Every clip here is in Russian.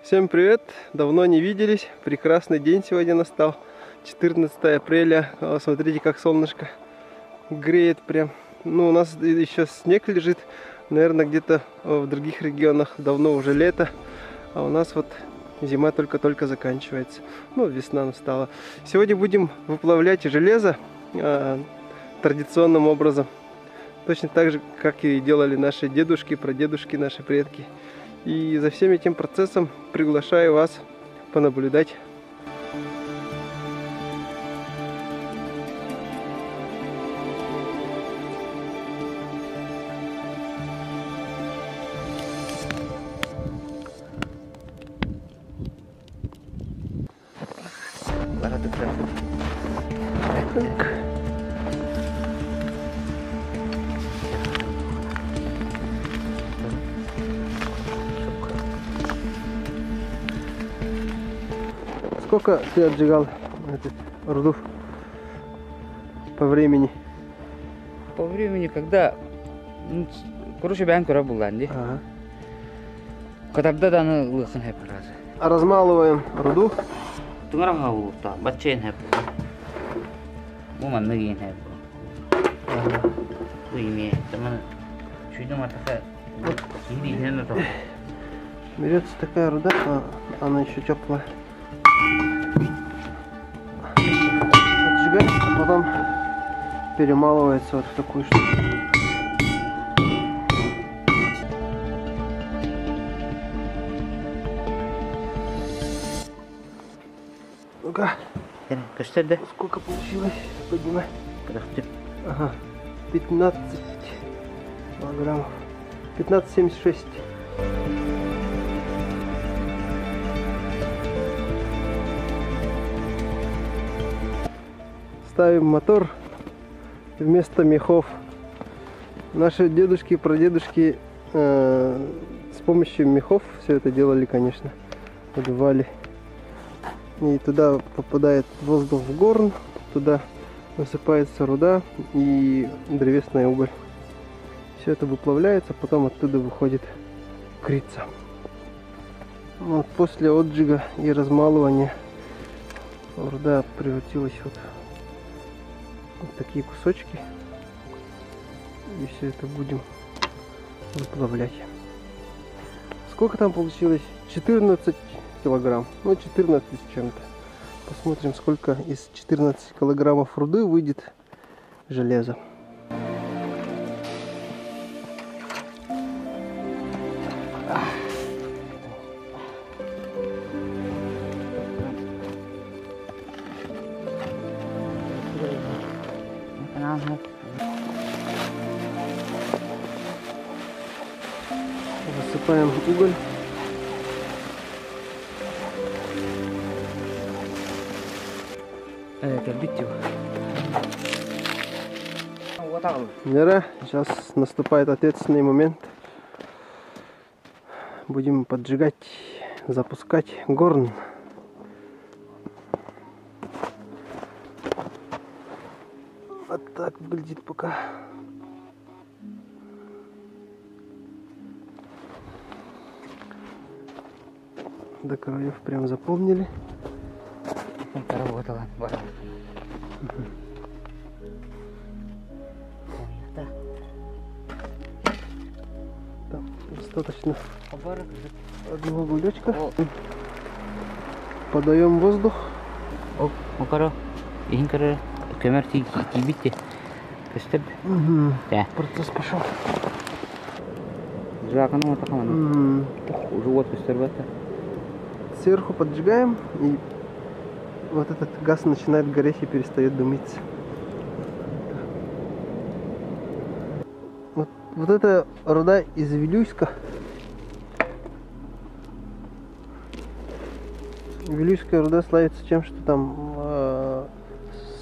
Всем привет! Давно не виделись. Прекрасный день сегодня настал. 14 апреля. Смотрите, как солнышко греет прям. Ну, у нас еще снег лежит. Наверное, где-то в других регионах давно уже лето. А у нас вот зима только-только заканчивается. Ну, весна настала. Сегодня будем выплавлять железо традиционным образом. Точно так же, как и делали наши дедушки, прадедушки, наши предки. И за всем этим процессом приглашаю вас понаблюдать. Сколько ты отжигал этот руду по времени? По времени, когда короче бянкура буланди. Ага. Когда даны лыхын хэп разы. А размалываем руду. Тунгара хавулта, баччен хэп. Муман нагин хэп. Ага. Уйме, таман чуйда матаха. Сиди хэнэ то. Берется такая руда, она еще теплая. Отжигается, а потом перемалывается вот в такую штуку. Ну-ка, сколько получилось? Поднимай. Ага, 15 килограммов. 15,76. Ставим мотор вместо мехов. Наши дедушки и прадедушки с помощью мехов все это делали, конечно. Надували. И туда попадает воздух в горн, туда высыпается руда и древесный уголь. Все это выплавляется, потом оттуда выходит крица. Вот после отжига и размалывания руда превратилась вот такие кусочки, и все это будем выплавлять. Сколько там получилось? 14 килограмм, ну 14 с чем-то. Посмотрим, сколько из 14 килограммов руды выйдет железа. Засыпаем уголь. Вера, сейчас наступает ответственный момент. Будем поджигать, запускать горн. Вот так выглядит пока. До краев прям заполнили. Там достаточно одного уголечка. Подаем воздух. Процесс пошел. Сверху поджигаем, и вот этот газ начинает гореть и перестает дымиться. Вот эта руда из Вилюйска. Вилюйская руда славится тем, что там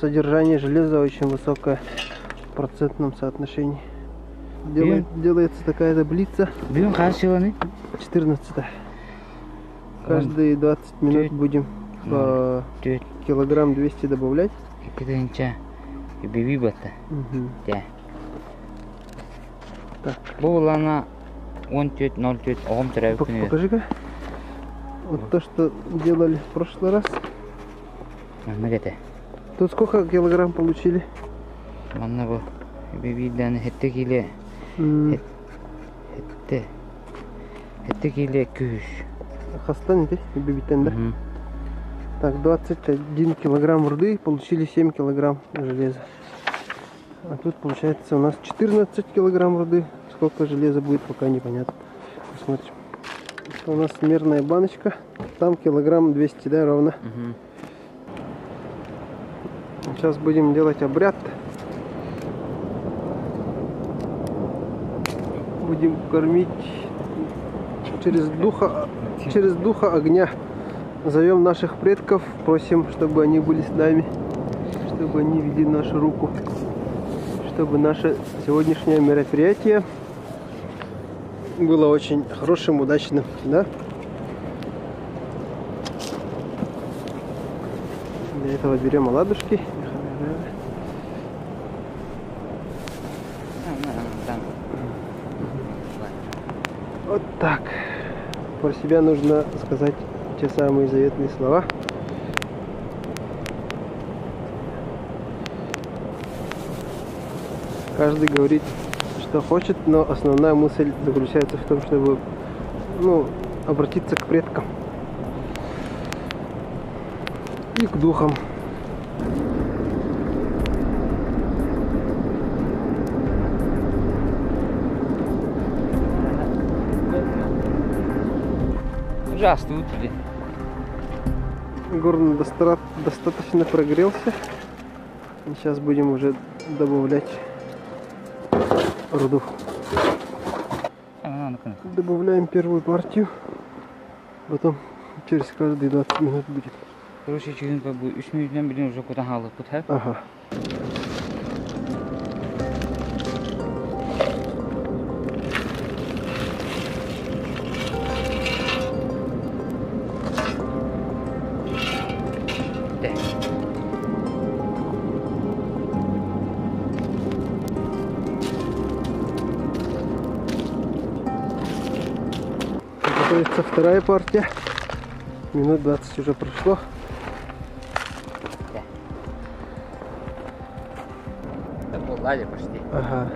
содержание железа очень высокое в процентном соотношении. Делается такая таблица. 14. Каждые 20 минут будем по килограмм 200 добавлять. Так. Бұл ана 14-04 оғым тұрайып күні. Покажи-ка. Вот то, что делали в прошлый раз. Нагате. Тут сколько килограмм получили? Манна бу бибиден хетте киле. Хетте киле күш. Хастан это бибитен, да? Так, 21 килограмм руды, получили 7 килограмм железа. А тут получается у нас 14 килограмм руды. Сколько железа будет, пока непонятно. Посмотрим. Это у нас мерная баночка. Там килограмм 200, да, ровно. Сейчас будем делать обряд. Будем кормить через духа огня. Зовем наших предков, просим, чтобы они были с нами, чтобы они вели нашу руку, чтобы наше сегодняшнее мероприятие было очень хорошим, удачным, да? Для этого берем оладушки. Вот так. Про себя нужно сказать те самые заветные слова. Каждый говорит, что хочет, но основная мысль заключается в том, чтобы, обратиться к предкам и к духам. Ужасно, блин. Горн достаточно прогрелся. И сейчас будем уже добавлять руду. Добавляем первую партию. Потом через каждые 20 минут будет. Короче, через 3 минут будем уже куда халып куда. Ага. Готовится вторая партия. Минут 20 уже прошло. Это полдали почти. Ага.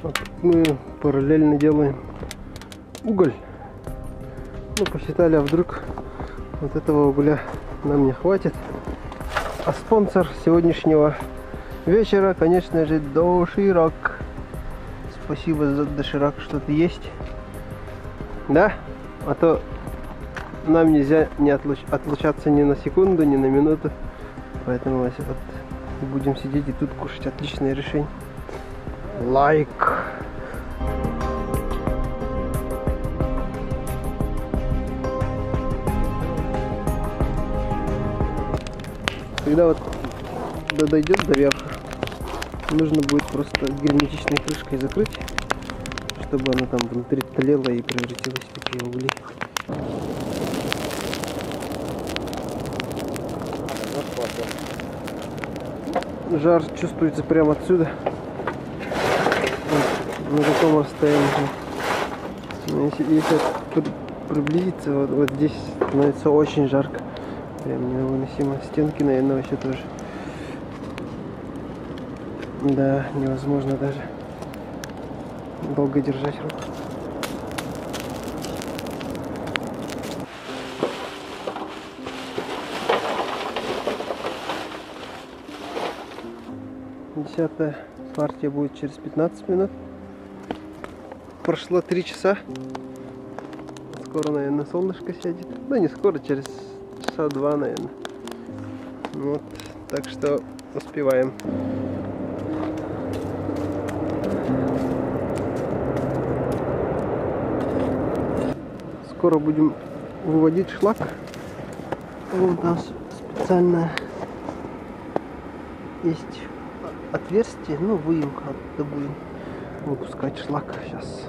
Вот мы параллельно делаем уголь. Посчитали, а вдруг вот этого угля нам не хватит. А спонсор сегодняшнего вечера, конечно же, Доширак. Спасибо за Доширак, что ты есть. Да? А то нам нельзя не отлучаться ни на секунду, ни на минуту. Поэтому вот будем сидеть и тут кушать. Отличное решение. Лайк. Когда вот дойдет до верха, нужно будет просто герметичной крышкой закрыть, чтобы она там внутри тлела и превратилась в такие угли. Жар чувствуется прямо отсюда, вот, на таком расстоянии. Если приблизиться, вот здесь становится очень жарко. Прям невыносимо. Стенки, наверное, вообще тоже. Да, невозможно даже долго держать руку. Десятая партия будет через 15 минут. Прошло 3 часа. Скоро, наверное, солнышко сядет. Ну, не скоро, через часа 2, наверное. Вот, так что успеваем. Скоро будем выводить шлак. Вон там специальное есть отверстие, выемка, оттуда будем выпускать шлак сейчас.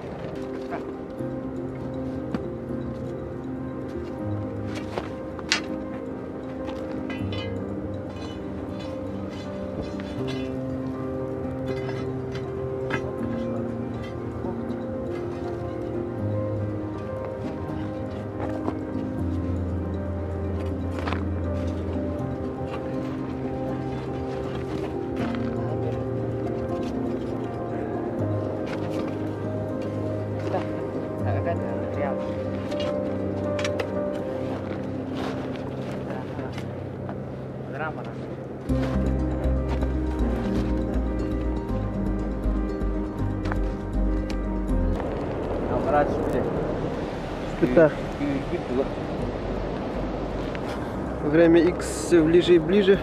камера. Аппарат шпиля. Шпита. Время X все ближе и ближе.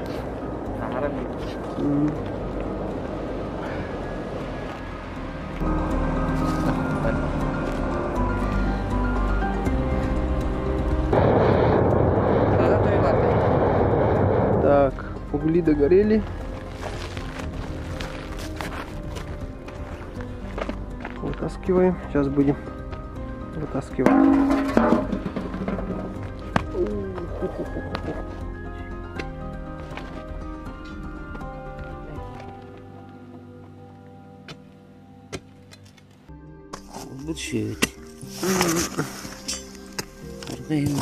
Так, угли догорели. Вытаскиваем. Сейчас будем вытаскивать. Bullshit. Аргейн.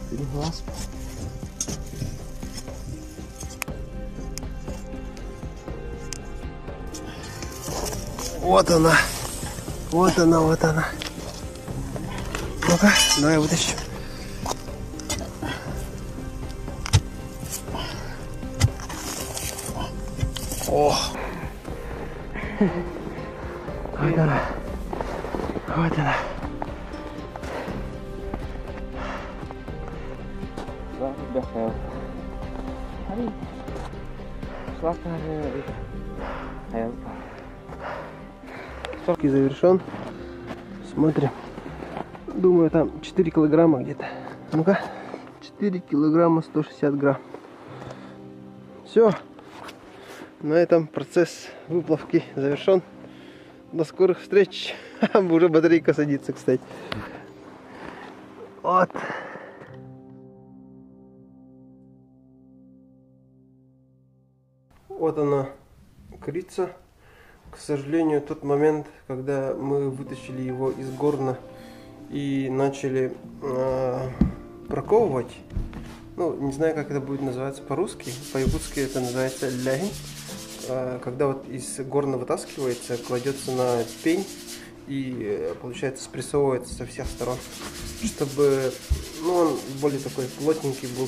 Переглаз. Вот она. Вот она, вот она. Ну-ка, давай вытащу. О! Вот она. Вот она. Сорки завершен. Смотрим. Думаю, там 4 килограмма где-то. Ну-ка. 4 килограмма 160 грамм. Все. На этом процесс выплавки завершен. До скорых встреч. Уже батарейка садится, кстати. Вот. Вот она, крица. К сожалению, тот момент, когда мы вытащили его из горна и начали проковывать, ну, не знаю, как это будет называться по-русски, по-якутски это называется лягень, когда вот из горна вытаскивается, кладется на пень и, получается, спрессовывается со всех сторон, чтобы, ну, он более такой плотненький был.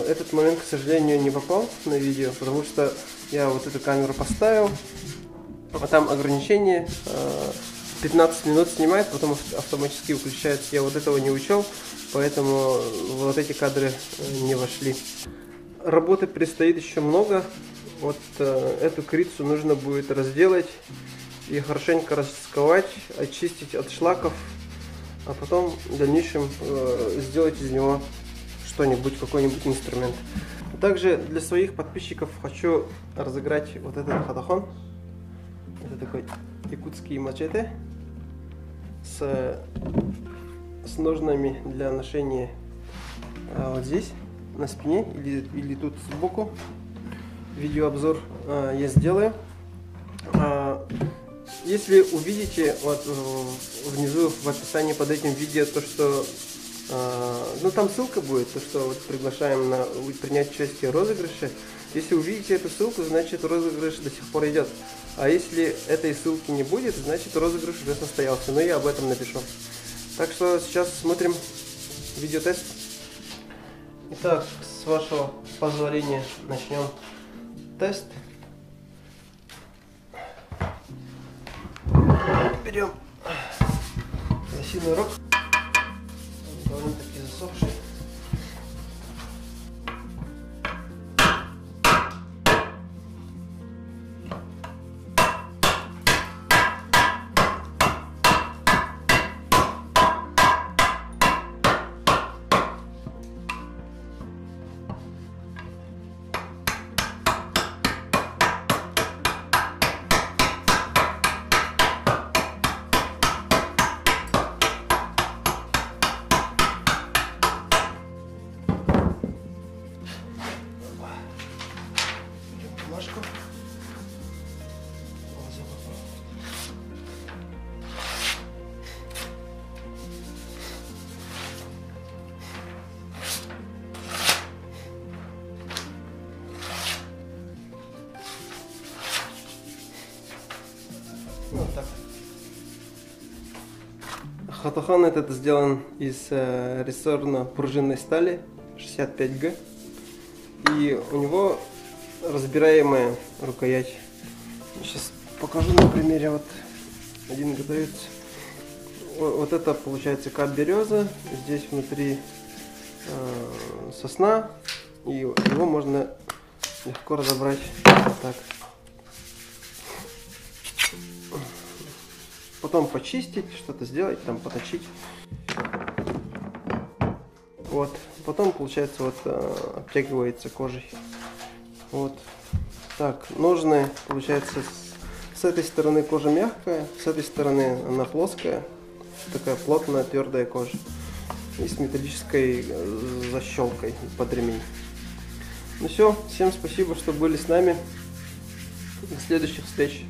Этот момент, к сожалению, не попал на видео, потому что я вот эту камеру поставил, а там ограничение 15 минут снимает, потом автоматически выключается. Я вот этого не учел, поэтому вот эти кадры не вошли. Работы предстоит еще много. Вот эту крицу нужно будет разделать и хорошенько расковать, очистить от шлаков, а потом в дальнейшем сделать из него что-нибудь, какой-нибудь инструмент. Также для своих подписчиков хочу разыграть вот этот хатахон. Это такой якутский мачете с ножнами для ношения вот здесь, на спине или тут сбоку. Видеообзор я сделаю. Если увидите вот внизу в описании под этим видео то, что ну там ссылка будет, то что вот приглашаем на принять участие в розыгрыше. Если увидите эту ссылку, значит розыгрыш до сих пор идет. А если этой ссылки не будет, значит розыгрыш уже состоялся. Но я об этом напишу. Так что сейчас смотрим видеотест. Итак, с вашего позволения начнем тест. Берем лосиный рог. Довольно-таки засохший. рубашку. Вот так. Хатохан этот сделан из рессорно-пружинной стали 65Г. И у него разбираемая рукоять. Сейчас покажу на примере. Вот один готовится. Вот это получается кап береза. Здесь внутри сосна. И его можно легко разобрать вот так. Потом почистить, что-то сделать, там поточить. Вот. Потом, получается, вот обтягивается кожей. Вот. Так, ножны, получается, с этой стороны кожа мягкая, с этой стороны она плоская. Такая плотная, твердая кожа. И с металлической защелкой под ремень. Ну все, всем спасибо, что были с нами. До следующих встреч.